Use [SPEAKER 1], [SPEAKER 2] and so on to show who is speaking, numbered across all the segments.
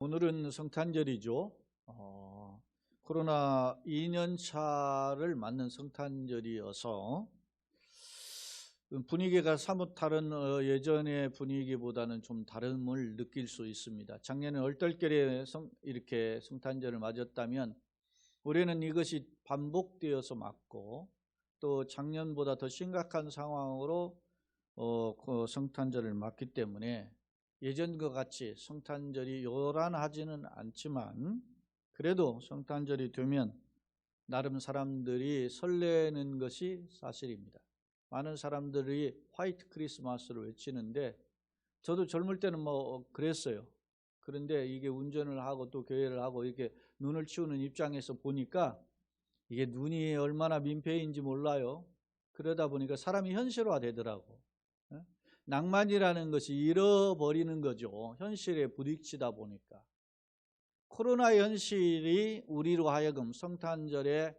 [SPEAKER 1] 오늘은 성탄절이죠. 코로나 2년 차를 맞는 성탄절이어서 분위기가 사뭇 다른 예전의 분위기보다는 좀 다름을 느낄 수 있습니다. 작년에 얼떨결에 이렇게 성탄절을 맞았다면 올해는 이것이 반복되어서 맞고 또 작년보다 더 심각한 상황으로 그 성탄절을 맞기 때문에 예전과 같이 성탄절이 요란하지는 않지만 그래도 성탄절이 되면 나름 사람들이 설레는 것이 사실입니다. 많은 사람들이 화이트 크리스마스를 외치는데 저도 젊을 때는 그랬어요. 그런데 이게 운전을 하고 또 교회를 하고 이렇게 눈을 치우는 입장에서 보니까 이게 눈이 얼마나 민폐인지 몰라요. 그러다 보니까 사람이 현실화 되더라고. 낭만이라는 것이 잃어버리는 거죠. 현실에 부딪히다 보니까. 코로나의 현실이 우리로 하여금 성탄절의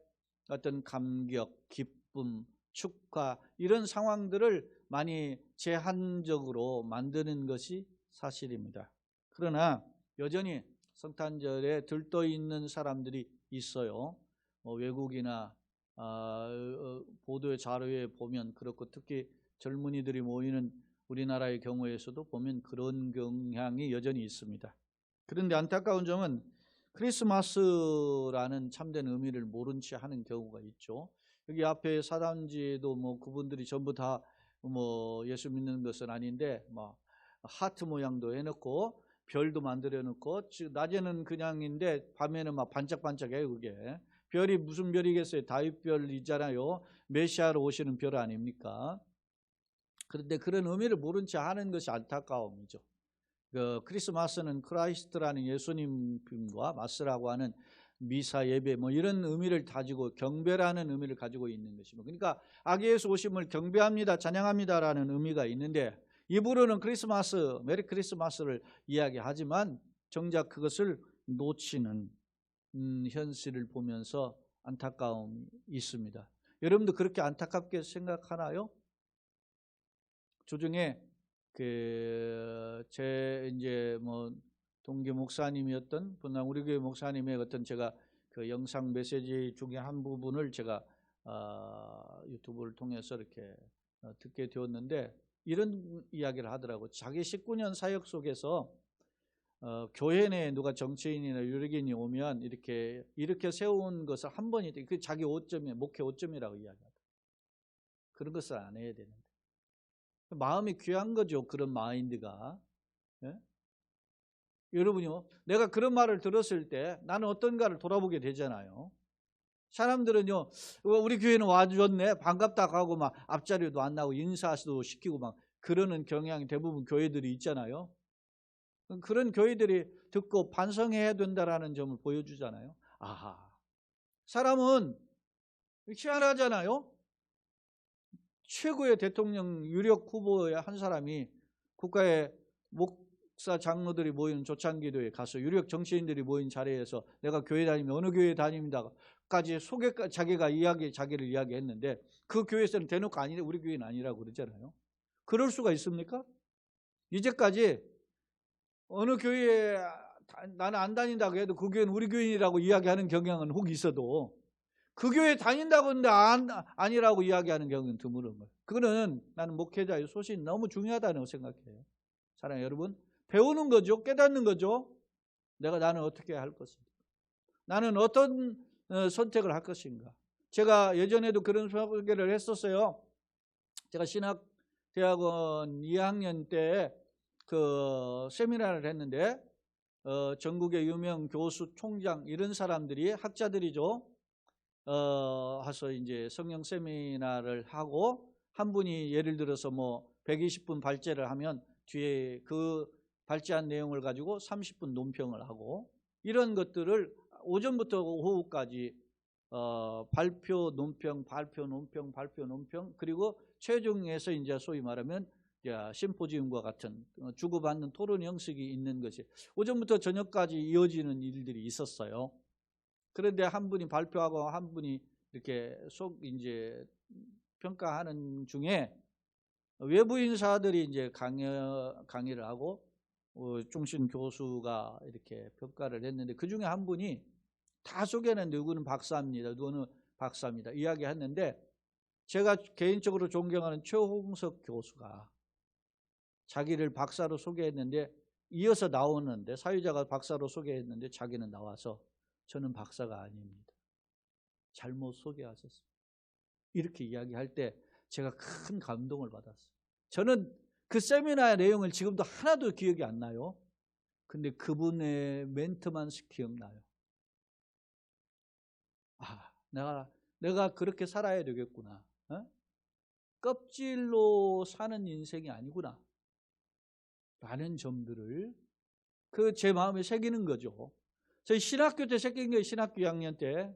[SPEAKER 1] 어떤 감격, 기쁨, 축하 이런 상황들을 많이 제한적으로 만드는 것이 사실입니다. 그러나 여전히 성탄절에 들떠 있는 사람들이 있어요. 외국이나 보도의 자료에 보면 그렇고 특히 젊은이들이 모이는 우리나라의 경우에서도 보면 그런 경향이 여전히 있습니다. 그런데 안타까운 점은 크리스마스라는 참된 의미를 모른 채 하는 경우가 있죠. 여기 앞에 사단지도 그분들이 전부 다 예수 믿는 것은 아닌데 하트 모양도 해놓고 별도 만들어 놓고 낮에는 그냥인데 밤에는 반짝반짝해요. 그게 별이 무슨 별이겠어요? 다윗별이잖아요. 메시아로 오시는 별 아닙니까? 그런데 그런 의미를 모른 채 하는 것이 안타까움이죠. 크리스마스는 크라이스트라는 예수님과 마스라고 하는 미사 예배 이런 의미를 가지고 경배라는 의미를 가지고 있는 것입니다. 그러니까 아기 예수 오심을 경배합니다, 찬양합니다라는 의미가 있는데 입으로는 크리스마스, 메리 크리스마스를 이야기하지만 정작 그것을 놓치는 현실을 보면서 안타까움이 있습니다. 여러분도 그렇게 안타깝게 생각하나요? 주중에 제 동기 목사님이었던 분당 우리 교회 목사님의 어떤 제가 그 영상 메시지 중에 한 부분을 제가 유튜브를 통해서 이렇게 듣게 되었는데 이런 이야기를 하더라고. 자기 19년 사역 속에서 교회 내에 누가 정치인이나 유력인이 오면 이렇게 세운 것을 한 번이 그 자기 오점이 목회 오점이라고 이야기하더라고. 그런 것을 안 해야 되는데. 마음이 귀한 거죠. 그런 마인드가. 예? 여러분요, 내가 그런 말을 들었을 때 나는 어떤가를 돌아보게 되잖아요. 사람들은요, 우리 교회는 와줬네, 반갑다 하고 앞자리도 안 나오고 인사도 시키고 그러는 경향이 대부분 교회들이 있잖아요. 그런 교회들이 듣고 반성해야 된다라는 점을 보여주잖아요. 아하, 사람은 희한하잖아요. 최고의 대통령 유력 후보의 한 사람이 국가의 목사 장로들이 모이는 조창기도에 가서 유력 정치인들이 모인 자리에서 내가 교회 다니면 어느 교회 다닙니다까지 자기를 이야기했는데 그 교회에서는 대놓고 아니래, 우리 교회는 아니라고 그러잖아요. 그럴 수가 있습니까? 이제까지 어느 교회에 나는 안 다닌다고 해도 그 교회는 우리 교인이라고 이야기하는 경향은 혹 있어도 그 교회 다닌다고 하는데 아니라고 이야기하는 경우는 드물은 거예요. 그거는 나는 목회자의 소신이 너무 중요하다고 생각해요. 사랑하는 여러분, 배우는 거죠. 깨닫는 거죠. 나는 어떻게 할 것인가. 나는 어떤 선택을 할 것인가. 제가 예전에도 그런 소개를 했었어요. 제가 신학대학원 2학년 때 그 세미나를 했는데 전국의 유명 교수, 총장 이런 사람들이 학자들이죠. 해서 이제 성령 세미나를 하고 한 분이 예를 들어서 120분 발제를 하면 뒤에 그 발제한 내용을 가지고 30분 논평을 하고 이런 것들을 오전부터 오후까지 발표, 논평 그리고 최종에서 이제 소위 말하면 심포지움과 같은 주고받는 토론 형식이 있는 것이 오전부터 저녁까지 이어지는 일들이 있었어요. 그런데 한 분이 발표하고 한 분이 이렇게 이제 평가하는 중에 외부 인사들이 이제 강의를 하고 중신 교수가 이렇게 평가를 했는데 그중에 한 분이 다 소개는 누구는 박사입니다. 누구는 박사입니다. 이야기했는데 제가 개인적으로 존경하는 최홍석 교수가 자기를 박사로 소개했는데 이어서 나오는데 사회자가 박사로 소개했는데 자기는 나와서 저는 박사가 아닙니다. 잘못 소개하셨습니다. 이렇게 이야기할 때 제가 큰 감동을 받았어요. 저는 그 세미나의 내용을 지금도 하나도 기억이 안 나요. 근데 그분의 멘트만 기억나요. 아, 내가 그렇게 살아야 되겠구나. 껍질로 사는 인생이 아니구나. 라는 점들을 제 마음에 새기는 거죠. 저희 신학교 때 새긴 거예요. 신학교 2학년 때.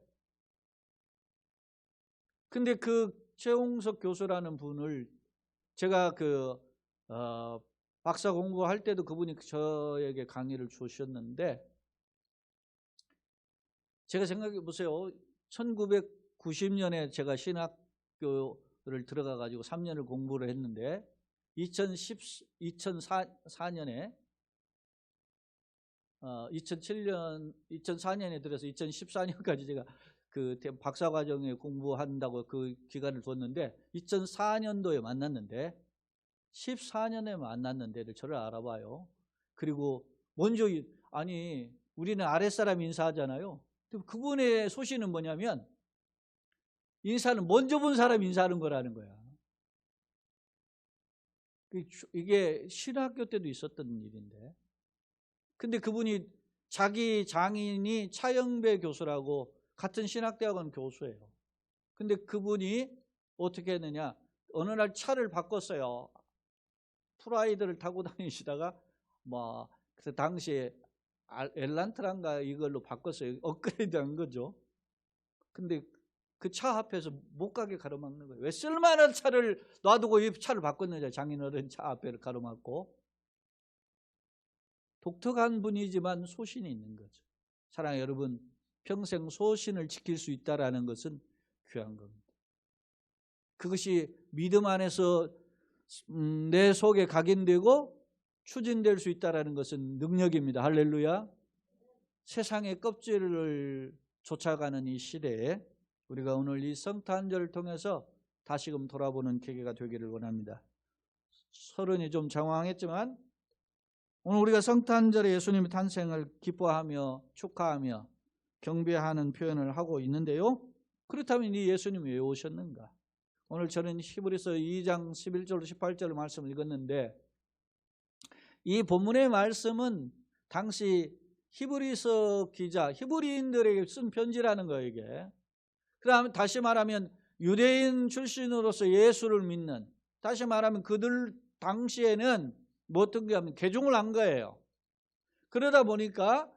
[SPEAKER 1] 근데 최홍석 교수라는 분을 제가 박사 공부할 때도 그분이 저에게 강의를 주셨는데 제가 생각해 보세요. 1990년에 제가 신학교를 들어가 가지고 3년을 공부를 했는데 2004년에 2004년에 들어서 2014년까지 제가 박사 과정에 공부한다고 그 기간을 뒀는데 2004년도에 만났는데 14년에 만났는데 저를 알아봐요. 그리고 먼저 우리는 아랫사람 인사하잖아요. 그분의 소신은 뭐냐면 인사는 먼저 본 사람 인사하는 거라는 거야. 이게 신학교 때도 있었던 일인데 근데 그분이 자기 장인이 차영배 교수라고 같은 신학대학원 교수예요. 근데 그분이 어떻게 했느냐 어느 날 차를 바꿨어요. 프라이드를 타고 다니시다가 그때 당시에 엘란트란가 이걸로 바꿨어요. 업그레이드한 거죠. 근데 그 차 앞에서 못 가게 가로막는 거예요. 왜 쓸만한 차를 놔두고 이 차를 바꿨느냐. 장인어른 차 앞에 가로막고. 독특한 분이지만 소신이 있는 거죠. 사랑하는 여러분, 평생 소신을 지킬 수 있다는 것은 귀한 겁니다. 그것이 믿음 안에서 내 속에 각인되고 추진될 수 있다는 것은 능력입니다. 할렐루야. 세상의 껍질을 쫓아가는 이 시대에 우리가 오늘 이 성탄절을 통해서 다시금 돌아보는 계기가 되기를 원합니다. 서른이 좀 장황했지만 오늘 우리가 성탄절에 예수님의 탄생을 기뻐하며 축하하며 경배하는 표현을 하고 있는데요. 그렇다면 이 예수님이 왜 오셨는가? 오늘 저는 히브리서 2장 11절 18절 말씀을 읽었는데 이 본문의 말씀은 당시 히브리서 기자, 히브리인들에게 쓴 편지라는 거예요, 이게. 그다음 다시 말하면 유대인 출신으로서 예수를 믿는, 다시 말하면 그들 당시에는 뭐 어떤 게 하면 개종을 한 거예요. 그러다 보니까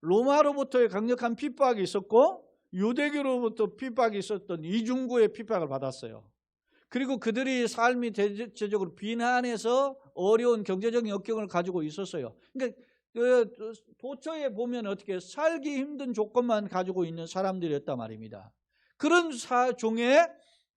[SPEAKER 1] 로마로부터의 강력한 핍박이 있었고 유대교로부터 핍박이 있었던 이중구의 핍박을 받았어요. 그리고 그들이 삶이 대체적으로 빈한해서 어려운 경제적인 역경을 가지고 있었어요. 그러니까 도처에 보면 어떻게 살기 힘든 조건만 가지고 있는 사람들이었단 말입니다. 그런 종에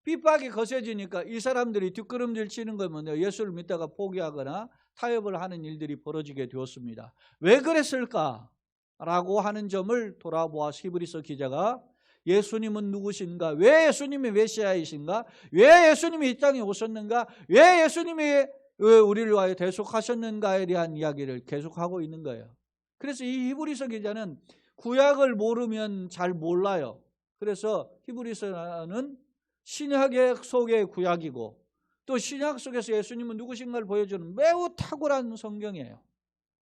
[SPEAKER 1] 핍박이 거세지니까 이 사람들이 뒷걸음질 치는 거면 예수를 믿다가 포기하거나 타협을 하는 일들이 벌어지게 되었습니다. 왜 그랬을까? 라고 하는 점을 돌아보아 히브리서 기자가 예수님은 누구신가? 왜 예수님이 메시아이신가? 왜 예수님이 이 땅에 오셨는가? 왜 예수님이 우리를 위하여 대속하셨는가에 대한 이야기를 계속하고 있는 거예요. 그래서 이 히브리서 기자는 구약을 모르면 잘 몰라요. 그래서 히브리서는 신약 속의 구약이고 또 신약 속에서 예수님은 누구신가를 보여주는 매우 탁월한 성경이에요.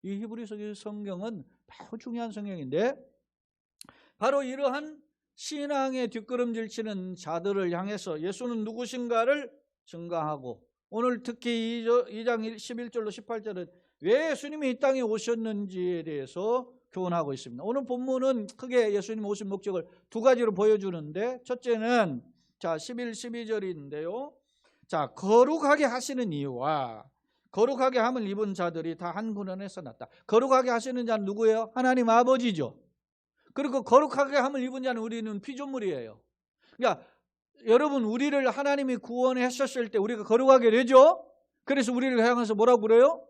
[SPEAKER 1] 이 히브리서 성경은 매우 중요한 성경인데 바로 이러한 신앙의 뒷걸음질 치는 자들을 향해서 예수는 누구신가를 증가하고 오늘 특히 2장 11절로 18절은 왜 예수님이 이 땅에 오셨는지에 대해서 교훈하고 있습니다. 오늘 본문은 크게 예수님 오신 목적을 두 가지로 보여주는데 첫째는 11, 12절인데요. 거룩하게 하시는 이유와 거룩하게 함을 입은 자들이 다 한 분 안에서 났다. 거룩하게 하시는 자는 누구예요? 하나님 아버지죠. 그리고 거룩하게 함을 입은 자는 우리는 피조물이에요. 그러니까 여러분 우리를 하나님이 구원하셨을 때 우리가 거룩하게 되죠. 그래서 우리를 향해서 뭐라고 그래요?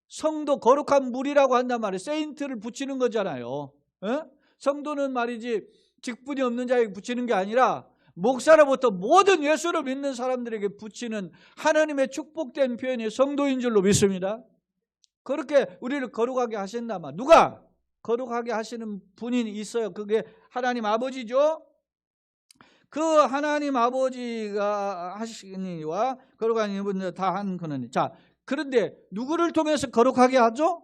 [SPEAKER 1] 성도 거룩한 물이라고 한단 말이에요. 세인트를 붙이는 거잖아요. 성도는 말이지 직분이 없는 자에게 붙이는 게 아니라 목사로부터 모든 예수를 믿는 사람들에게 붙이는 하나님의 축복된 표현이 성도인 줄로 믿습니다. 그렇게 우리를 거룩하게 하신단 말이에요. 누가? 거룩하게 하시는 분이 있어요. 그게 하나님 아버지죠. 그 하나님 아버지가 하시니와 거룩한 이분들 다 한 그는. 자, 그런데 누구를 통해서 거룩하게 하죠?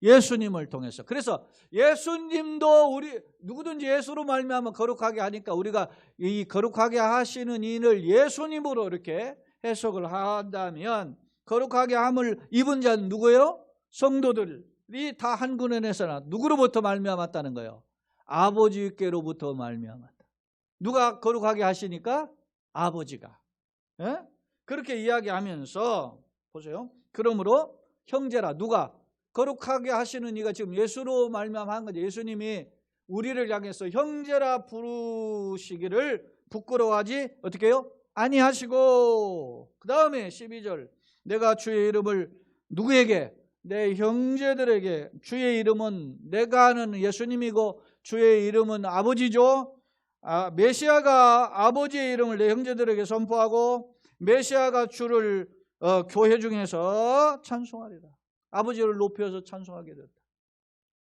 [SPEAKER 1] 예수님을 통해서. 그래서 예수님도 우리 누구든지 예수로 말미암아 거룩하게 하니까 우리가 이 거룩하게 하시는 이를 예수님으로 이렇게 해석을 한다면 거룩하게 함을 입은 자는 누구예요? 성도들이 다 한 근원에서나 누구로부터 말미암았다는 거예요? 아버지께로부터 말미암았다. 누가 거룩하게 하시니까? 아버지가. 예? 그렇게 이야기하면서 보세요. 그러므로 형제라. 누가? 거룩하게 하시는 이가 지금 예수로 말미암아 한 거죠. 예수님이 우리를 향해서 형제라 부르시기를 부끄러워하지 어떻게 해요? 아니하시고, 그 다음에 12절 내가 주의 이름을 누구에게? 내 형제들에게. 주의 이름은 내가 아는 예수님이고 주의 이름은 아버지죠. 메시아가 아버지의 이름을 내 형제들에게 선포하고 메시아가 주를 교회 중에서 찬송하리라. 아버지를 높여서 찬송하게 됐다.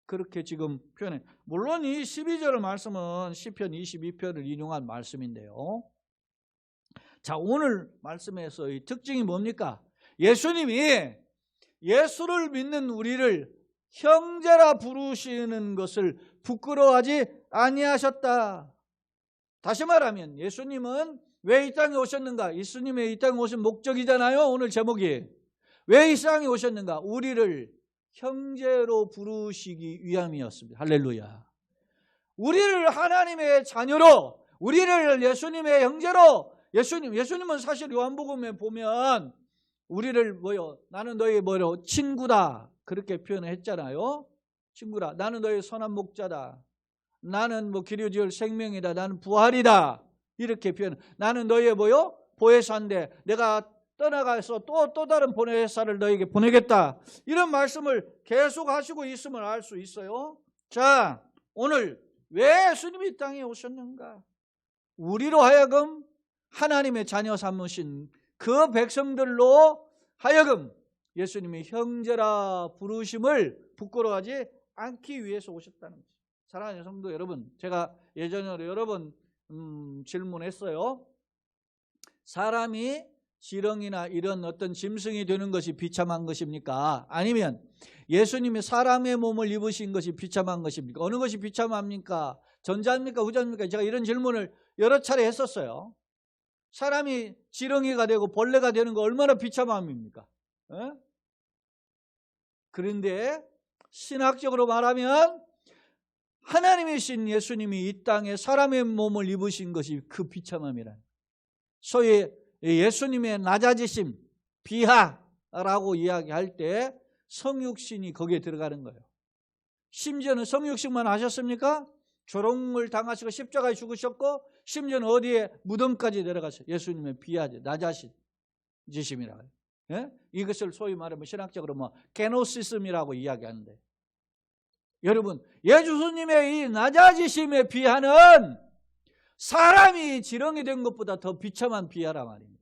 [SPEAKER 1] 그렇게 지금 표현해. 물론 이 12절 말씀은 시편 22편을 인용한 말씀인데요. 자, 오늘 말씀에서 이 특징이 뭡니까? 예수님이 예수를 믿는 우리를 형제라 부르시는 것을 부끄러워하지 아니하셨다. 다시 말하면 예수님은 왜 이 땅에 오셨는가? 예수님의 이 땅에 오신 목적이잖아요. 오늘 제목이. 왜 이 땅에 오셨는가? 우리를 형제로 부르시기 위함이었습니다. 할렐루야. 우리를 하나님의 자녀로, 우리를 예수님의 형제로, 예수님은 사실 요한복음에 보면 우리를 뭐요? 나는 너희 뭐요? 친구다. 그렇게 표현을 했잖아요. 친구라. 나는 너희 선한 목자다. 나는 뭐 길이 지을 생명이다. 나는 부활이다. 이렇게 표현. 나는 너희의 뭐요? 보혜사인데 내가 떠나가서 또 다른 보혜사를 너희에게 보내겠다. 이런 말씀을 계속 하시고 있음을 알 수 있어요. 자, 오늘 왜 예수님이 이 땅에 오셨는가? 우리로 하여금 하나님의 자녀 삼으신 그 백성들로 하여금 예수님이 형제라 부르심을 부끄러워하지 않기 위해서 오셨다는 거죠. 사랑하는 성도 여러분, 제가 예전에 여러 번 질문했어요. 사람이 지렁이나 이런 어떤 짐승이 되는 것이 비참한 것입니까? 아니면 예수님이 사람의 몸을 입으신 것이 비참한 것입니까? 어느 것이 비참합니까? 전자입니까? 후자입니까? 제가 이런 질문을 여러 차례 했었어요. 사람이 지렁이가 되고 벌레가 되는 거 얼마나 비참함입니까? 그런데 신학적으로 말하면 하나님이신 예수님이 이 땅에 사람의 몸을 입으신 것이 그 비참함이란, 소위 예수님의 낮아지심, 비하라고 이야기할 때 성육신이 거기에 들어가는 거예요. 심지어는 성육신만 하셨습니까? 조롱을 당하시고 십자가에 죽으셨고 심지어는 어디에 무덤까지 내려가서 예수님의 비하죠. 낮아지심이라고 해요. 예? 이것을 소위 말하면 신학적으로 게노시즘이라고 이야기하는데, 여러분, 예수님의 이 낮아지심의 비하는 사람이 지렁이 된 것보다 더 비참한 비하란 말입니다.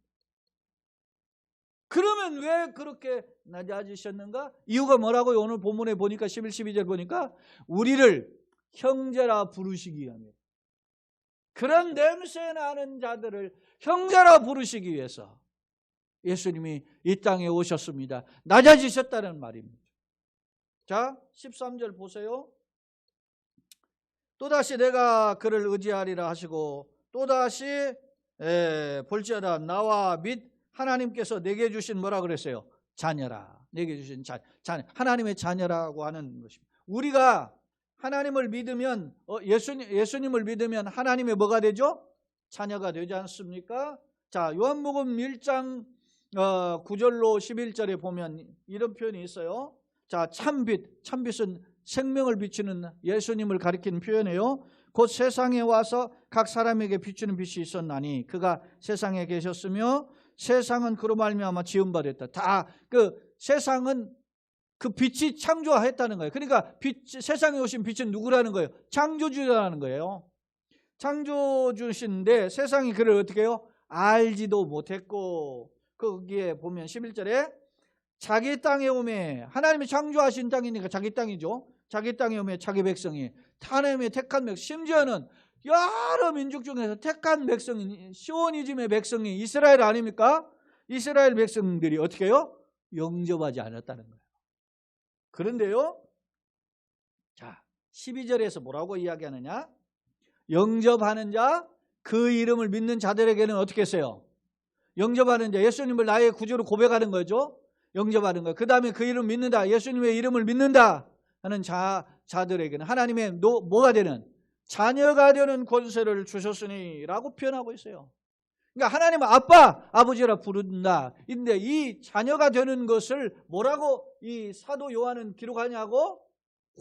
[SPEAKER 1] 그러면 왜 그렇게 낮아지셨는가? 이유가 뭐라고요? 오늘 본문에 보니까 11, 12절 보니까 우리를 형제라 부르시기 위함이에요. 그런 냄새 나는 자들을 형제라 부르시기 위해서 예수님이 이 땅에 오셨습니다. 낮아지셨다는 말입니다. 자, 13절 보세요. 또다시 내가 그를 의지하리라 하시고 또다시 볼지어다 나와 및 하나님께서 내게 주신 뭐라 그랬어요? 자녀라. 내게 주신 자녀. 하나님의 자녀라고 하는 것입니다. 우리가 하나님을 믿으면 예수님을 믿으면 하나님의 뭐가 되죠? 자녀가 되지 않습니까? 자, 요한복음 1장 9절로 11절에 보면 이런 표현이 있어요. 자, 참빛은 생명을 비추는 예수님을 가리키는 표현이에요. 곧 세상에 와서 각 사람에게 비추는 빛이 있었나니 그가 세상에 계셨으며 세상은 그로 말미암아 지음받았다. 다 그 세상은 그 빛이 창조했다는 거예요. 그러니까 세상에 오신 빛은 누구라는 거예요? 창조주라는 거예요. 창조주신데 세상이 그를 어떻게 해요? 알지도 못했고, 거기에 보면 11절에 자기 땅에 오매, 하나님이 창조하신 땅이니까 자기 땅이죠. 자기 땅에 오매 자기 백성이, 하나님의 택한 백성, 심지어는 여러 민족 중에서 택한 백성이, 시오니즘의 백성이 이스라엘 아닙니까? 이스라엘 백성들이 어떻게 해요? 영접하지 않았다는 거예요. 그런데요, 자 12절에서 뭐라고 이야기하느냐? 영접하는 자, 그 이름을 믿는 자들에게는 어떻게 했어요? 영접하는 자, 예수님을 나의 구주로 고백하는 거죠. 영접하는 거예요. 그 다음에 그 이름을 믿는다, 예수님의 이름을 믿는다 하는 자들에게는 하나님의 뭐가 되는? 자녀가 되는 권세를 주셨으니 라고 표현하고 있어요. 그러니까 하나님은 아빠, 아버지라 부른다. 근데 이 자녀가 되는 것을 뭐라고 이 사도 요한은 기록하냐고?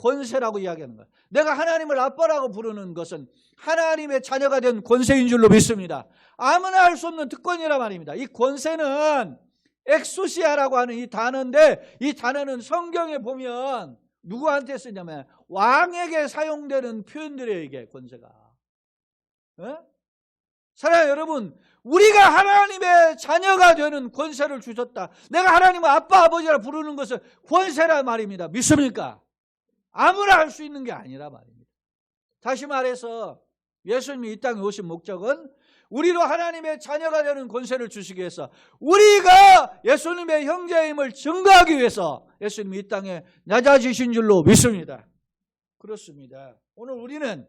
[SPEAKER 1] 권세라고 이야기하는 거예요. 내가 하나님을 아빠라고 부르는 것은 하나님의 자녀가 된 권세인 줄로 믿습니다. 아무나 할 수 없는 특권이란 말입니다. 이 권세는 엑소시아라고 하는 이 단어인데, 이 단어는 성경에 보면 누구한테 쓰냐면 왕에게 사용되는 표현들이에요. 이게 권세가. 사랑하는 여러분, 우리가 하나님의 자녀가 되는 권세를 주셨다. 내가 하나님을 아빠, 아버지라 부르는 것은 권세란 말입니다. 믿습니까? 아무나 할 수 있는 게 아니라 말입니다. 다시 말해서 예수님이 이 땅에 오신 목적은 우리로 하나님의 자녀가 되는 권세를 주시기 위해서, 우리가 예수님의 형제임을 증거하기 위해서 예수님이 이 땅에 낮아지신 줄로 믿습니다. 그렇습니다. 오늘 우리는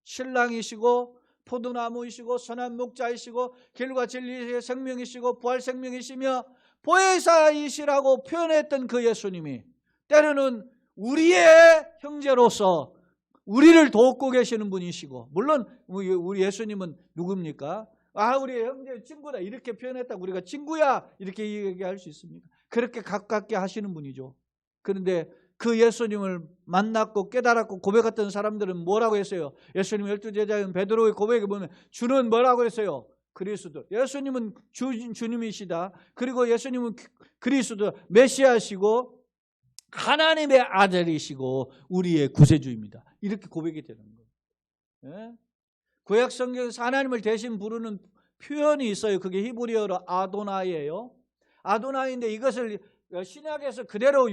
[SPEAKER 1] 신랑이시고 포도나무이시고 선한 목자이시고 길과 진리의 생명이시고 부활 생명이시며 보혜사이시라고 표현했던 그 예수님이 때로는 우리의 형제로서 우리를 돕고 계시는 분이시고, 물론 우리 예수님은 누굽니까? 우리의 형제 친구다 이렇게 표현했다고 우리가 친구야 이렇게 얘기할 수 있습니까? 그렇게 가깝게 하시는 분이죠. 그런데 그 예수님을 만났고 깨달았고 고백했던 사람들은 뭐라고 했어요? 예수님 12제자인 베드로의 고백에 보면 주는 뭐라고 했어요? 그리스도. 예수님은 주님이시다. 그리고 예수님은 그리스도 메시아시고 하나님의 아들이시고 우리의 구세주입니다. 이렇게 고백이 되는 거예요. 구약 성경에서 하나님을 대신 부르는 표현이 있어요. 그게 히브리어로 아도나이예요. 아도나이인데 이것을 신약에서 그대로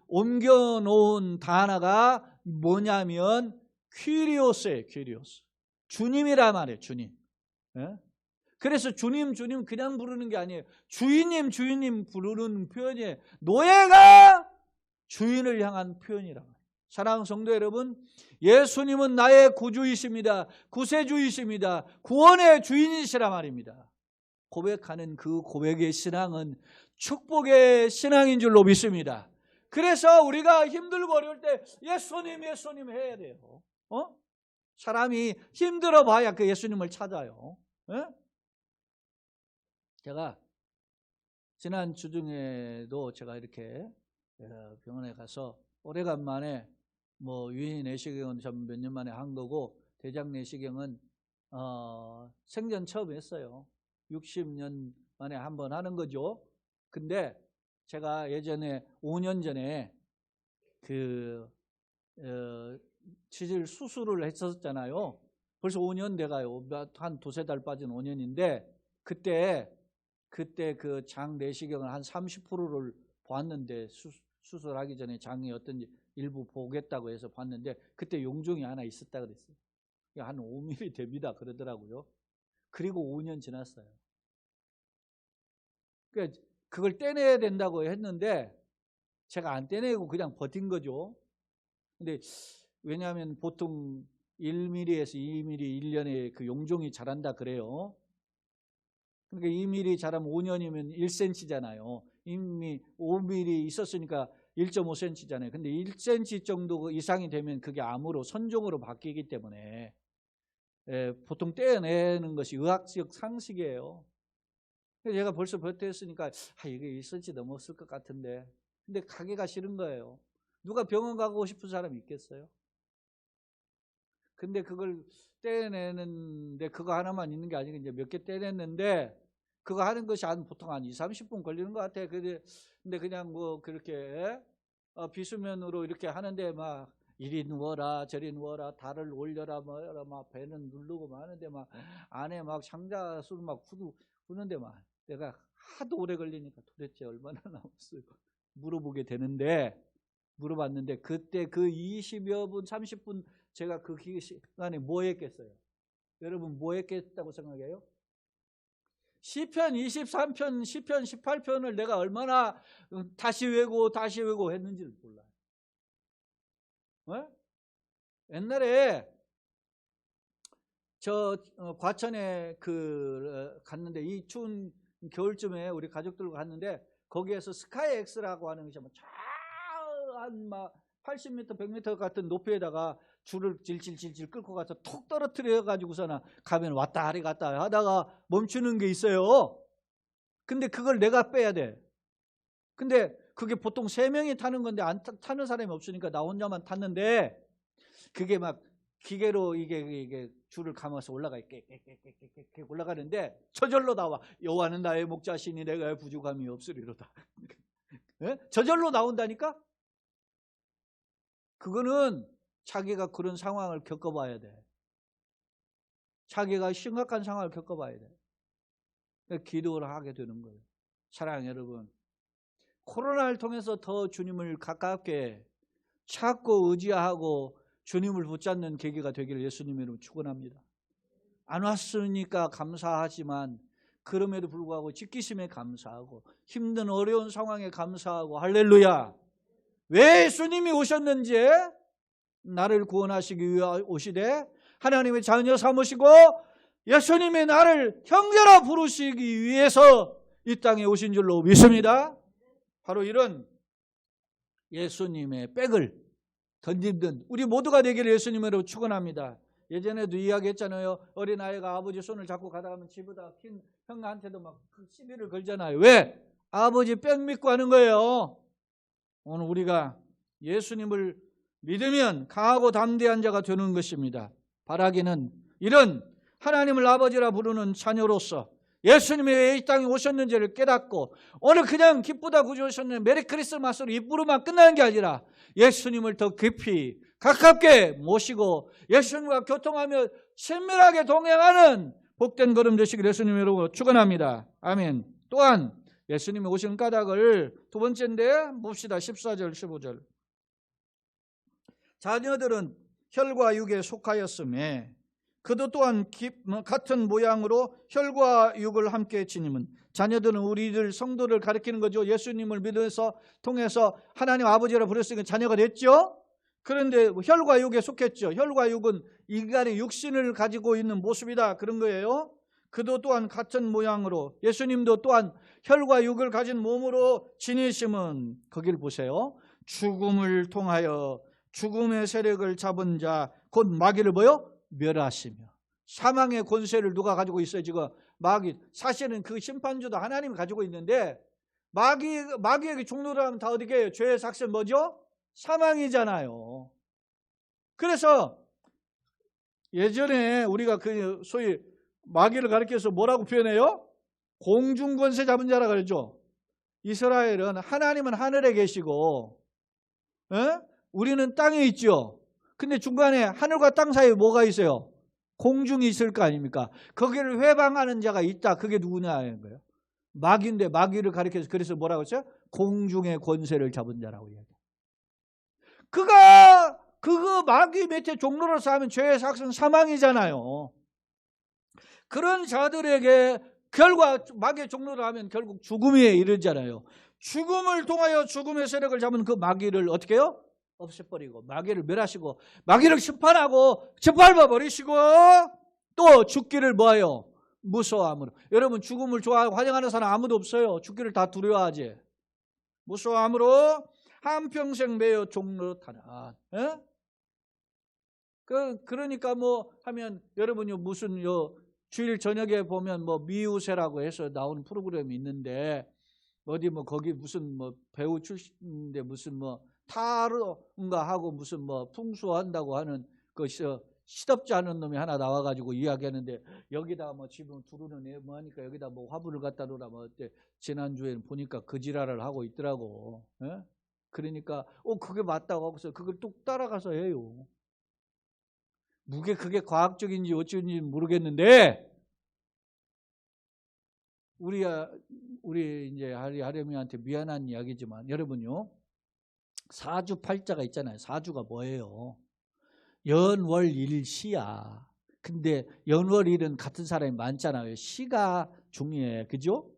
[SPEAKER 1] 옮겨놓은 단어가 뭐냐면 퀴리오스예요. 퀴리오스. 주님이란 말이에요. 주님. 그래서 주님 그냥 부르는 게 아니에요. 주인님 부르는 표현이에요. 노예가 주인을 향한 표현이란 말이에요. 사랑하는 성도 여러분, 예수님은 나의 구주이십니다. 구세주이십니다. 구원의 주인이시란 말입니다. 고백하는 그 고백의 신앙은 축복의 신앙인 줄로 믿습니다. 그래서 우리가 힘들고 어려울 때 예수님 해야 돼요. 사람이 힘들어 봐야 그 예수님을 찾아요. 제가 지난 주중에도 제가 이렇게 병원에 가서 오래간만에 유인 내시경은 전 몇 년 만에 한 거고, 대장 내시경은 생전 처음 했어요. 60년 만에 한 번 하는 거죠. 근데 제가 예전에 5년 전에 치질 수술을 했었잖아요. 벌써 5년 돼가요. 한 두세 달 빠진 5년인데 그때 그 장 내시경을 한 30%를 봤는데, 수술하기 전에 장이 어떤지 일부 보겠다고 해서 봤는데 그때 용종이 하나 있었다 그랬어요. 한 5mm 됩니다 그러더라고요. 그리고 5년 지났어요. 그러니까 그걸 떼내야 된다고 했는데 제가 안 떼내고 그냥 버틴 거죠. 근데 왜냐하면 보통 1mm에서 2mm 1년에 그 용종이 자란다 그래요. 그러니까 2mm 자라면 5년이면 1cm잖아요. 이미 5mm 있었으니까 1.5cm잖아요. 근데 1cm 정도 이상이 되면 그게 암으로 선종으로 바뀌기 때문에 보통 떼어내는 것이 의학적 상식이에요. 그래서 제가 벌써 버텼으니까 이게 1cm 넘었을 것 같은데, 근데 가기가 싫은 거예요. 누가 병원 가고 싶은 사람이 있겠어요? 근데 그걸 떼내는데 그거 하나만 있는 게 아니고 이제 몇 개 떼냈는데, 그거 하는 것이 보통 한 20-30분 걸리는 것 같아요. 근데 그냥 그렇게 비수면으로 이렇게 하는데 막 이리 누워라 저리 누워라 달을 올려라 뭐라 막 배는 누르고 막 하는데 막 안에 막 상자수를 막 후는데 막 내가 하도 오래 걸리니까 도대체 얼마나 남았어요 물어보게 되는데 물어봤는데 그때 그 20여 분 30분 제가 그 시간에 뭐 했겠어요? 여러분 뭐 했겠다고 생각해요? 시편 23편, 시편 18편을 내가 얼마나 다시 외고 했는지를 몰라요. 옛날에 저 과천에 갔는데 이 추운 겨울쯤에 우리 가족들과 갔는데 거기에서 스카이엑스라고 하는 것이 막 80m, 100m 같은 높이에다가 줄을 질질질질 끌고 가서 톡 떨어뜨려 가지고서는 가면 왔다리 갔다 하다가 멈추는 게 있어요. 근데 그걸 내가 빼야 돼. 근데 그게 보통 3명이 타는 건데 안 타는 사람이 없으니까 나 혼자만 탔는데 그게 막 기계로 이게 줄을 감아서 이렇게 올라가는데 저절로 나와. 여호와는 나의 목자시니 내가 부족함이 없으리로다. 저절로 나온다니까? 그거는 자기가 그런 상황을 겪어봐야 돼. 자기가 심각한 상황을 겪어봐야 돼. 기도를 하게 되는 거예요. 사랑하는 여러분, 코로나를 통해서 더 주님을 가깝게 찾고 의지하고 주님을 붙잡는 계기가 되기를 예수님의 이름으로 축원합니다. 안 왔으니까 감사하지만 그럼에도 불구하고 지키심에 감사하고 힘든 어려운 상황에 감사하고 할렐루야. 왜 예수님이 오셨는지 나를 구원하시기 위해 오시되 하나님의 자녀 삼으시고 예수님의 나를 형제라 부르시기 위해서 이 땅에 오신 줄로 믿습니다. 바로 이런 예수님의 백을 던지던 우리 모두가 되기를 예수님으로 축원합니다. 예전에도 이야기했잖아요. 어린아이가 아버지 손을 잡고 가다가면 지보다 큰 형한테도 막 시비를 걸잖아요. 왜? 아버지 백 믿고 하는 거예요. 오늘 우리가 예수님을 믿으면 강하고 담대한 자가 되는 것입니다. 바라기는 이런 하나님을 아버지라 부르는 자녀로서 예수님이 왜 이 땅에 오셨는지를 깨닫고 오늘 그냥 기쁘다 구주오셨는 메리 크리스마스로 입부로만 끝나는 게 아니라 예수님을 더 깊이 가깝게 모시고 예수님과 교통하며 친밀하게 동행하는 복된 걸음 되시길 예수님으로 축원합니다. 아멘. 또한 예수님이 오신 까닭을 두 번째인데 봅시다. 14절 15절. 자녀들은 혈과 육에 속하였음에 그도 또한 같은 모양으로 혈과 육을 함께 지님은 자녀들은 우리들 성도를 가리키는 거죠. 예수님을 믿어서 통해서 하나님 아버지라 부르시니까 자녀가 됐죠. 그런데 혈과 육에 속했죠. 혈과 육은 인간의 육신을 가지고 있는 모습이다 그런 거예요. 그도 또한 같은 모양으로 예수님도 또한 혈과 육을 가진 몸으로 지니심은 거기를 보세요. 죽음을 통하여 죽음의 세력을 잡은 자 곧 마귀를 뭐요? 멸하시며. 사망의 권세를 누가 가지고 있어요? 지금 마귀. 사실은 그 심판주도 하나님이 가지고 있는데 마귀에게 종로를 하면 다 어떻게 해요? 죄의 삭슬 뭐죠? 사망이잖아요. 그래서 예전에 우리가 그 소위 마귀를 가리켜서 뭐라고 표현해요? 공중권세 잡은 자라 그랬죠. 이스라엘은 하나님은 하늘에 계시고 우리는 땅에 있죠. 근데 중간에 하늘과 땅 사이에 뭐가 있어요? 공중이 있을 거 아닙니까? 거기를 회방하는 자가 있다. 그게 누구냐는 거예요. 마귀인데 마귀를 가리켜서 그래서 뭐라고 했어요? 공중의 권세를 잡은 자라고 이야기해요. 그거 마귀 밑에 종로로서 하면 죄의 삭은 사망이잖아요. 그런 자들에게 결과 마귀의 종로를 하면 결국 죽음에 이르잖아요. 죽음을 통하여 죽음의 세력을 잡은 그 마귀를 어떻게 해요? 없애버리고 마귀를 멸하시고 마귀를 심판하고 짓밟아 버리시고 또 죽기를 뭐해요? 무서워함으로. 여러분 죽음을 좋아하고 환영하는 사람 아무도 없어요. 죽기를 다 두려워하지. 무서워함으로 한평생 매여 종로타라. 그러니까 뭐 하면 여러분이 무슨 주일 저녁에 보면 뭐 미우새라고 해서 나오는 프로그램이 있는데 어디 뭐 거기 무슨 뭐 배우 출신인데 무슨 뭐 타로인가 하고 무슨 뭐 풍수한다고 하는 것이 시덥지 않은 놈이 하나 나와가지고 이야기하는데 여기다 뭐 지금 두루는 애 뭐 하니까 여기다 뭐 화분을 갖다 놓으라 뭐 어때 지난주에는 보니까 그 지랄을 하고 있더라고. 그러니까 그게 맞다고 하고서 그걸 뚝 따라가서 해요. 그게 과학적인지 어쩐지 모르겠는데 우리 이제 하려미한테 미안한 이야기지만 여러분요, 사주팔자가 있잖아요. 사주가 뭐예요? 연월일시야. 근데 연월일은 같은 사람이 많잖아요. 시가 중요해, 그죠?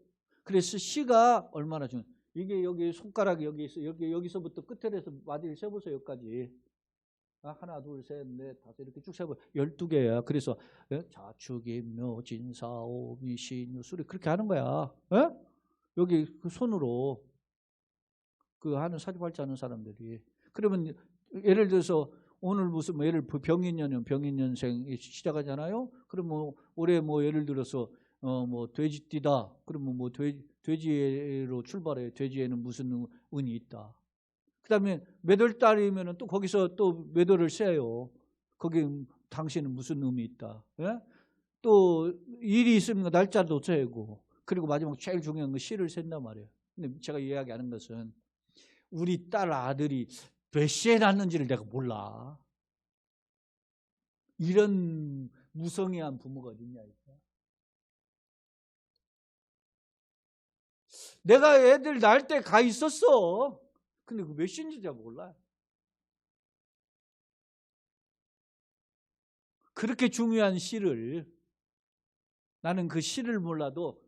[SPEAKER 1] 그래서 시가 얼마나 중요해? 이게 여기 손가락이 여기 있어. 여기서부터 끝에서 마디를 세보세요. 여기까지. 하나, 둘, 셋, 넷, 다섯 이렇게 쭉 세보. 12개야. 그래서 자축인묘, 진사오, 미신유, 수리 그렇게 하는 거야. 여기 그 손으로 그 하는 사주팔자 하는 사람들이. 그러면 예를 들어서 오늘 무슨 병인년이면 병인년생 시작하잖아요. 그럼 올해 예를 들어서 돼지띠다. 그러면 돼지로 출발해. 돼지에는 무슨 운이 있다. 그다음에 몇월달이면은 또 거기서 또 몇월을 세요. 거기 당신은 무슨 의미 있다. 또 일이 있으면 날짜도 세고. 그리고 마지막 제일 중요한 건 시를 센단 말이에요. 근데 제가 이야기하는 것은 우리 딸 아들이 몇 시에 낳는지를 내가 몰라. 이런 무성의한 부모가 어딨냐 이거. 내가 애들 낳을 때 가 있었어. 근데 그 몇 시인지 잘 몰라요. 그렇게 중요한 시를 나는 그 시를 몰라도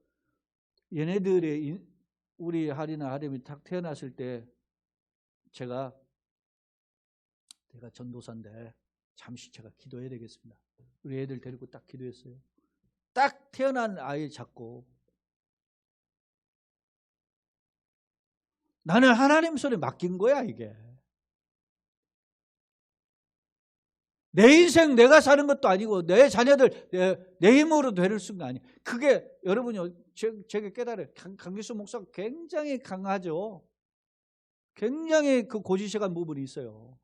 [SPEAKER 1] 얘네들의 우리 하리나 하렘이 딱 태어났을 때 내가 전도사인데 잠시 제가 기도해야 되겠습니다. 우리 애들 데리고 딱 기도했어요. 딱 태어난 아이 잡고 나는 하나님 손에 맡긴 거야 이게. 내 인생 내가 사는 것도 아니고 내 자녀들 내 힘으로 되를 수가 아니에요. 그게 여러분이 제게 깨달아요. 강기수 목사가 굉장히 강하죠. 굉장히 그 고지식한 부분이 있어요.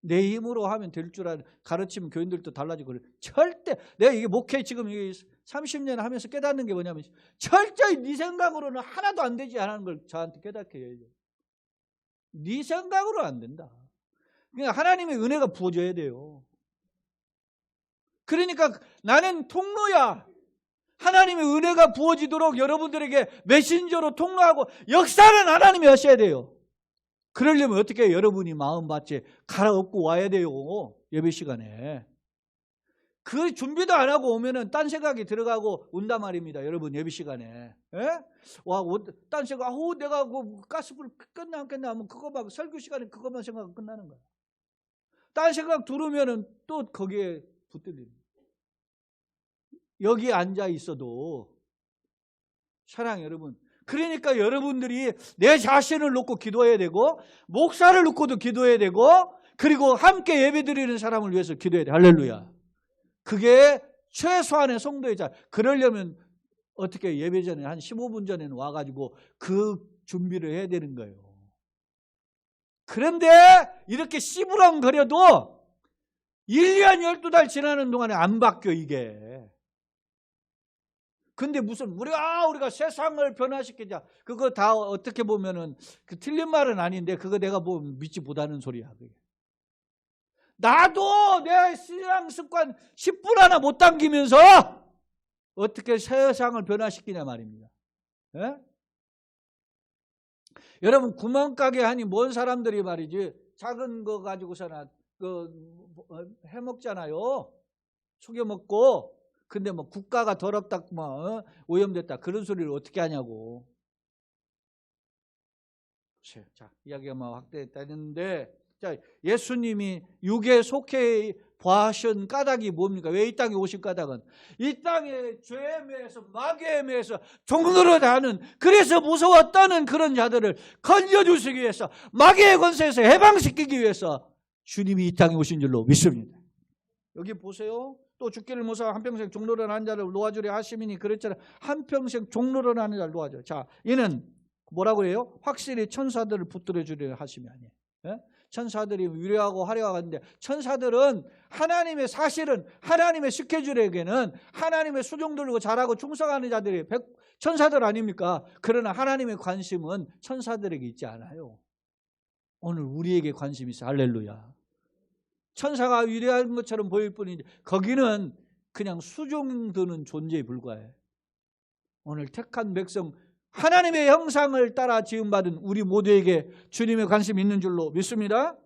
[SPEAKER 1] 내 힘으로 하면 될 줄 아는 가르치면 교인들도 달라지고 절대 내가 이게 목회 지금 30년 하면서 깨닫는 게 뭐냐면 철저히 네 생각으로는 하나도 안 되지 않은 걸 저한테 깨닫게 해야죠. 네 생각으로 안 된다. 그러니까 하나님의 은혜가 부어져야 돼요. 그러니까 나는 통로야. 하나님의 은혜가 부어지도록 여러분들에게 메신저로 통로하고 역사는 하나님이 하셔야 돼요. 그러려면 어떻게 해요? 여러분이 마음밭에 갈아엎고 와야 돼요. 예배 시간에. 그 준비도 안 하고 오면은 딴 생각이 들어가고 온단 말입니다. 여러분 예배 시간에. 딴 생각, 내가 그 가스불 끝나 안 끝나 하면 그거만 설교 시간에 그것만 생각하고 끝나는 거야. 딴 생각 들으면은 또 거기에 붙들리는 거야. 여기 앉아 있어도 사랑 여러분. 그러니까 여러분들이 내 자신을 놓고 기도해야 되고 목사를 놓고도 기도해야 되고 그리고 함께 예배드리는 사람을 위해서 기도해야 돼. 할렐루야. 그게 최소한의 성도의 자. 그러려면 어떻게 예배 전에 한 15분 전에는 와가지고 그 준비를 해야 되는 거예요. 그런데 이렇게 씨부렁거려도 1년 12달 지나는 동안에 안 바뀌어 이게. 근데 무슨 우리가 세상을 변화시키자. 그거 다 어떻게 보면은 그 틀린 말은 아닌데 그거 내가 믿지 못하는 소리야. 그게. 나도 내 신앙 습관 10분 하나 못 당기면서 어떻게 세상을 변화시키냐 말입니다. 예? 여러분 구멍가게 하니 뭔 사람들이 말이지 작은 거 가지고서나 해먹잖아요. 속여먹고. 근데 국가가 더럽다, 오염됐다 그런 소리를 어떻게 하냐고. 자, 이야기가 확대됐는데, 자, 예수님이 육에 속해 보하신 까닭이 뭡니까? 왜 이 땅에 오신 까닭은? 이 땅에 죄에 매여서 마귀에 매여서 종로로 다는 그래서 무서웠다는 그런 자들을 건져주시기 위해서 마귀의 권세에서 해방시키기 위해서 주님이 이 땅에 오신 줄로 믿습니다. 여기 보세요. 또 죽기를 무서워 한평생 종로로 하는 자를 놓아주려 하심이니 그랬잖아요. 한평생 종로로 하는 자를 놓아줘. 자, 이는 뭐라고 해요? 확실히 천사들을 붙들어 주려 하심이 아니에요. 예? 천사들이 위대하고 화려하는데 천사들은 하나님의 사실은 하나님의 스케줄에게는 하나님의 수종들고 잘하고 충성하는 자들이 천사들 아닙니까? 그러나 하나님의 관심은 천사들에게 있지 않아요. 오늘 우리에게 관심이 있어. 할렐루야. 천사가 위대한 것처럼 보일 뿐인데 거기는 그냥 수종드는 존재에 불과해. 오늘 택한 백성, 하나님의 형상을 따라 지음받은 우리 모두에게 주님의 관심이 있는 줄로 믿습니다.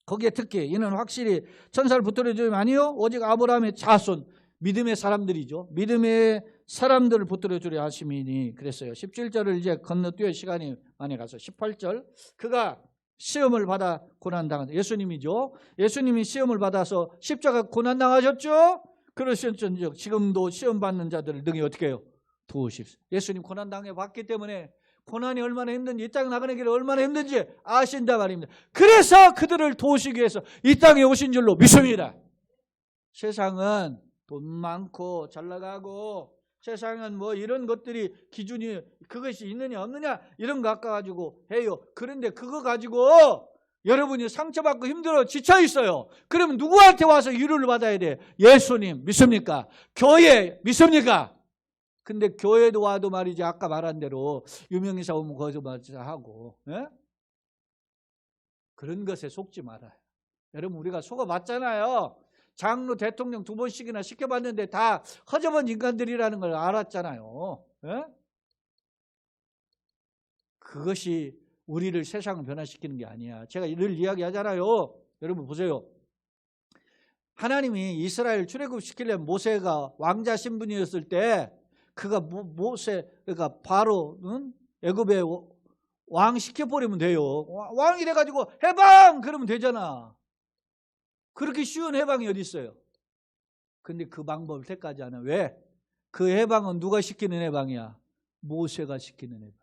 [SPEAKER 1] 거기에 특히 이는 확실히 천사를 붙들어 주면 아니요 오직 아브라함의 자손, 믿음의 사람들이죠. 믿음의 사람들을 붙들어 주려 하심이니 그랬어요. 17절을 이제 건너뛰어 시간이 많이 가서 18절, 그가 시험을 받아 고난당한 예수님이죠. 예수님이 시험을 받아서 십자가 고난당하셨죠. 그러셨죠. 지금도 시험받는 자들을 능히 어떻게 해요? 도우십시오. 예수님 고난당해 봤기 때문에 고난이 얼마나 힘든지, 이 땅에 나가는 길이 얼마나 힘든지 아신다 말입니다. 그래서 그들을 도우시기 위해서 이 땅에 오신 줄로 믿습니다. 세상은 돈 많고 잘 나가고 세상은 뭐 이런 것들이 기준이 그것이 있느냐 없느냐 이런 거 가지고 해요. 그런데 그거 가지고 여러분이 상처받고 힘들어 지쳐 있어요. 그러면 누구한테 와서 위로를 받아야 돼? 예수님 믿습니까? 교회 믿습니까? 근데 교회도 와도 말이지 아까 말한 대로 유명인사 오면 거기서 하고 그런 것에 속지 말아요. 여러분 우리가 속아봤잖아요. 장로 대통령 2번씩이나 시켜봤는데 다 허접한 인간들이라는 걸 알았잖아요. 그것이 우리를 세상을 변화시키는 게 아니야. 제가 늘 이야기하잖아요. 여러분 보세요. 하나님이 이스라엘 출애굽시키려면 모세가 왕자 신분이었을 때 그가 모세, 그러니까 바로 애굽의 왕 시켜버리면 돼요. 왕이 돼가지고 해방! 그러면 되잖아. 그렇게 쉬운 해방이 어디 있어요? 근데 그 방법을 택하지 않아. 왜? 그 해방은 누가 시키는 해방이야? 모세가 시키는 해방.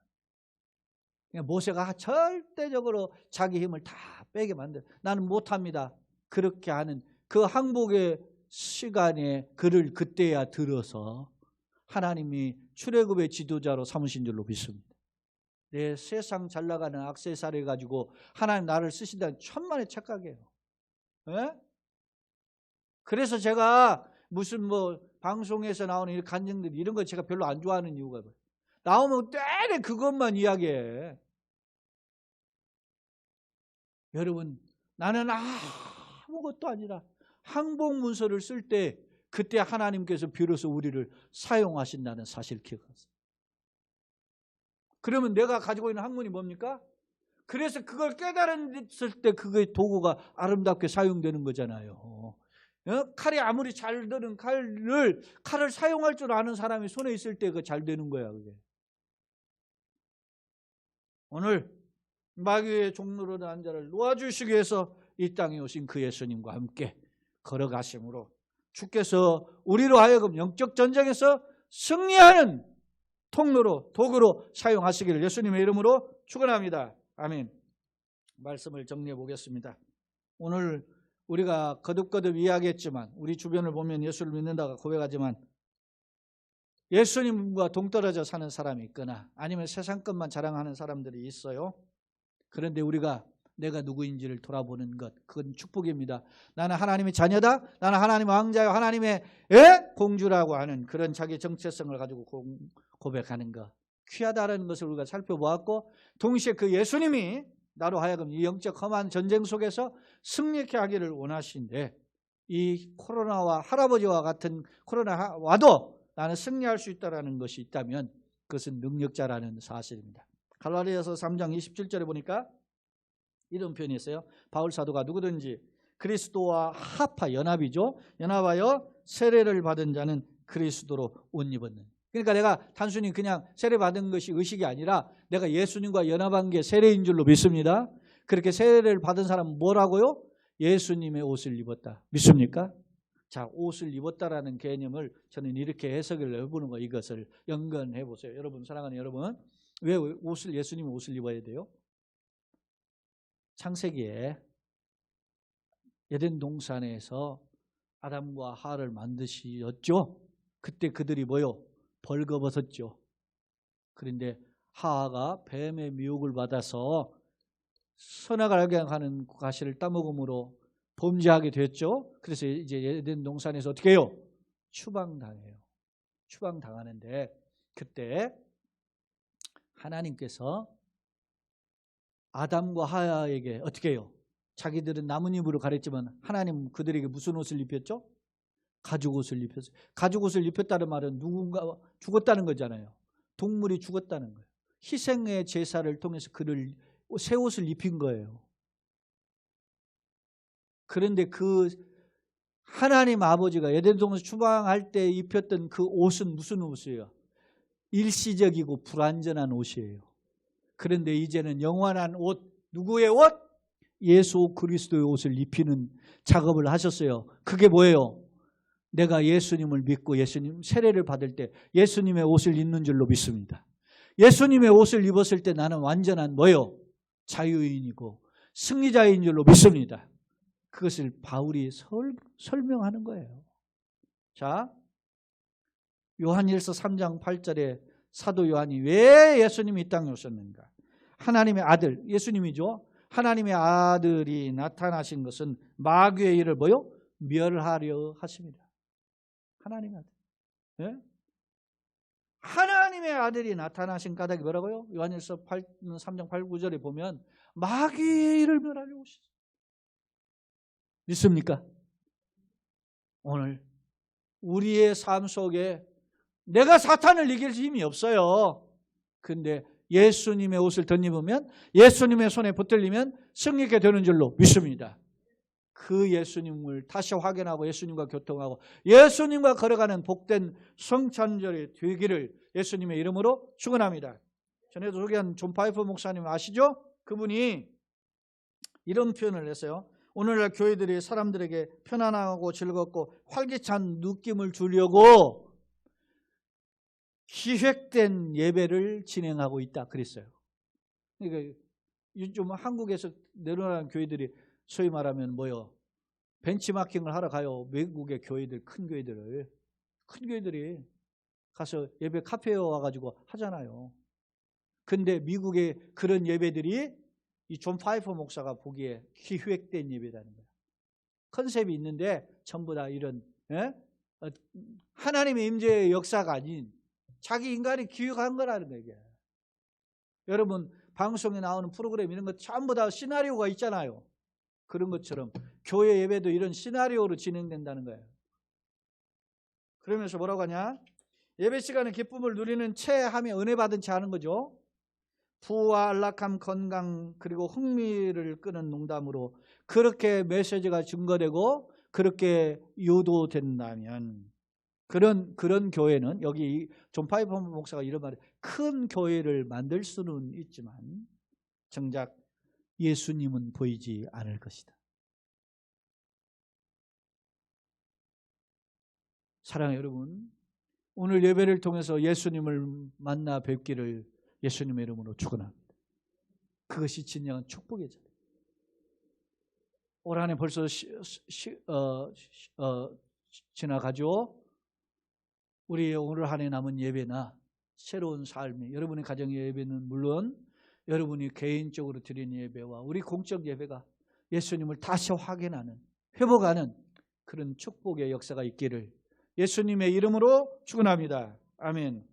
[SPEAKER 1] 그러니까 모세가 절대적으로 자기 힘을 다 빼게 만들어. 나는 못합니다. 그렇게 하는 그 항복의 시간에 그를 그때야 들어서 하나님이 출애굽의 지도자로 삼으신 줄로 믿습니다. 내 세상 잘 나가는 액세서리 가지고 하나님 나를 쓰신다는 천만의 착각이에요. 그래서 제가 무슨 뭐 방송에서 나오는 이 간증들 이런 거 제가 별로 안 좋아하는 이유가 뭐예요? 나오면 때려 그것만 이야기해. 여러분 나는 아무것도 아니라 항복 문서를 쓸 때 그때 하나님께서 비로소 우리를 사용하신다는 사실을 기억하세요. 그러면 내가 가지고 있는 학문이 뭡니까? 그래서 그걸 깨달았을 때 그게 도구가 아름답게 사용되는 거잖아요. 칼이 아무리 잘 드는 칼을 사용할 줄 아는 사람이 손에 있을 때 그거 잘 되는 거야. 그게. 오늘 마귀의 종로로 난 자를 놓아주시기 위해서 이 땅에 오신 그 예수님과 함께 걸어가심으로 주께서 우리로 하여금 영적 전쟁에서 승리하는 통로로 도구로 사용하시기를 예수님의 이름으로 축원합니다. 아멘. 말씀을 정리해 보겠습니다. 오늘 우리가 거듭거듭 이야기했지만 우리 주변을 보면 예수를 믿는다고 고백하지만 예수님과 동떨어져 사는 사람이 있거나 아니면 세상 것만 자랑하는 사람들이 있어요. 그런데 우리가 내가 누구인지를 돌아보는 것, 그건 축복입니다. 나는 하나님의 자녀다. 나는 하나님의 왕자요. 하나님의 공주라고 하는 그런 자기 정체성을 가지고 고백하는 것. 귀하다라는 것을 우리가 살펴보았고 동시에 그 예수님이 나로 하여금 이 영적 험한 전쟁 속에서 승리케 하기를 원하신데 이 코로나와 할아버지와 같은 코로나 와도 나는 승리할 수 있다는 것이 있다면 그것은 능력자라는 사실입니다. 갈라디아서 3장 27절에 보니까 이런 표현이 있어요. 바울 사도가 누구든지 그리스도와 합하 연합이죠. 연합하여 세례를 받은 자는 그리스도로 옷 입었는. 그러니까 내가 단순히 그냥 세례 받은 것이 의식이 아니라 내가 예수님과 연합한 게 세례인 줄로 믿습니다. 그렇게 세례를 받은 사람은 뭐라고요? 예수님의 옷을 입었다. 믿습니까? 자, 옷을 입었다라는 개념을 저는 이렇게 해석을 해보는 거 이것을 연관해 보세요. 여러분 사랑하는 여러분, 왜 예수님의 옷을 입어야 돼요? 창세기에 에덴 동산에서 아담과 하와를 만드셨죠. 그때 그들이 뭐요? 벌거벗었죠. 그런데 하와가 뱀의 미혹을 받아서 선악을 알게 하는 과실을 따먹음으로 범죄하게 됐죠. 그래서 이제 에덴 동산에서 어떻게 해요? 추방당해요. 추방당하는데 그때 하나님께서 아담과 하와에게 어떻게 해요? 자기들은 나뭇잎으로 가렸지만 하나님 그들에게 무슨 옷을 입혔죠? 가죽옷을 입혔어요. 가죽옷을 입혔다는 말은 누군가 죽었다는 거잖아요. 동물이 죽었다는 거예요. 희생의 제사를 통해서 그를 새 옷을 입힌 거예요. 그런데 그 하나님 아버지가 에덴 동산 추방할 때 입혔던 그 옷은 무슨 옷이에요? 일시적이고 불완전한 옷이에요. 그런데 이제는 영원한 옷, 누구의 옷? 예수 그리스도의 옷을 입히는 작업을 하셨어요. 그게 뭐예요? 내가 예수님을 믿고 예수님 세례를 받을 때 예수님의 옷을 입는 줄로 믿습니다. 예수님의 옷을 입었을 때 나는 완전한 뭐예요? 자유인이고 승리자인 줄로 믿습니다. 그것을 바울이 설명하는 거예요. 자, 요한일서 3장 8절에 사도 요한이 왜 예수님이 이 땅에 오셨는가? 하나님의 아들, 예수님이죠. 하나님의 아들이 나타나신 것은 마귀의 일을 뭐요? 멸하려 하십니다. 하나님의 아들. 네? 하나님의 아들이 나타나신 까닭이 뭐라고요? 요한일서 3장 8, 9절에 보면 마귀의 일을 멸하려 오셨어요. 믿습니까? 오늘 우리의 삶 속에 내가 사탄을 이길 힘이 없어요. 그런데 예수님의 옷을 덧입으면 예수님의 손에 붙들리면 승리하게 되는 줄로 믿습니다. 그 예수님을 다시 확인하고 예수님과 교통하고 예수님과 걸어가는 복된 성찬절이 되기를 예수님의 이름으로 축원합니다. 전에도 소개한 존 파이퍼 목사님 아시죠? 그분이 이런 표현을 했어요. 오늘날 교회들이 사람들에게 편안하고 즐겁고 활기찬 느낌을 주려고 기획된 예배를 진행하고 있다 그랬어요. 그러니까 요즘 한국에서 내려오는 교회들이 소위 말하면 뭐요? 벤치마킹을 하러 가요. 외국의 교회들, 큰 교회들이 가서 예배 카페에 와가지고 하잖아요. 근데 미국의 그런 예배들이 이 존 파이퍼 목사가 보기에 기획된 예배라는 거예요. 컨셉이 있는데 전부 다 이런 하나님의 임재의 역사가 아닌 자기 인간이 기획한 거라는 거예요. 여러분 방송에 나오는 프로그램 이런 거 전부 다 시나리오가 있잖아요. 그런 것처럼 교회 예배도 이런 시나리오로 진행된다는 거예요. 그러면서 뭐라고 하냐? 예배 시간에 기쁨을 누리는 채 하며 은혜 받은 채 하는 거죠. 부와 안락함, 건강 그리고 흥미를 끄는 농담으로 그렇게 메시지가 증거되고 그렇게 유도된다면 그런 교회는 여기 존 파이퍼 목사가 이런 말을 큰 교회를 만들 수는 있지만 정작 예수님은 보이지 않을 것이다. 사랑하는 여러분, 오늘 예배를 통해서 예수님을 만나 뵙기를 예수님의 이름으로 축원합니다. 그것이 진정한 축복의 자리. 올 한 해 벌써 지나가죠. 우리 오늘 한 해 남은 예배나 새로운 삶이 여러분의 가정의 예배는 물론 여러분이 개인적으로 드리는 예배와 우리 공적 예배가 예수님을 다시 확인하는 회복하는 그런 축복의 역사가 있기를 예수님의 이름으로 축원합니다. 아멘.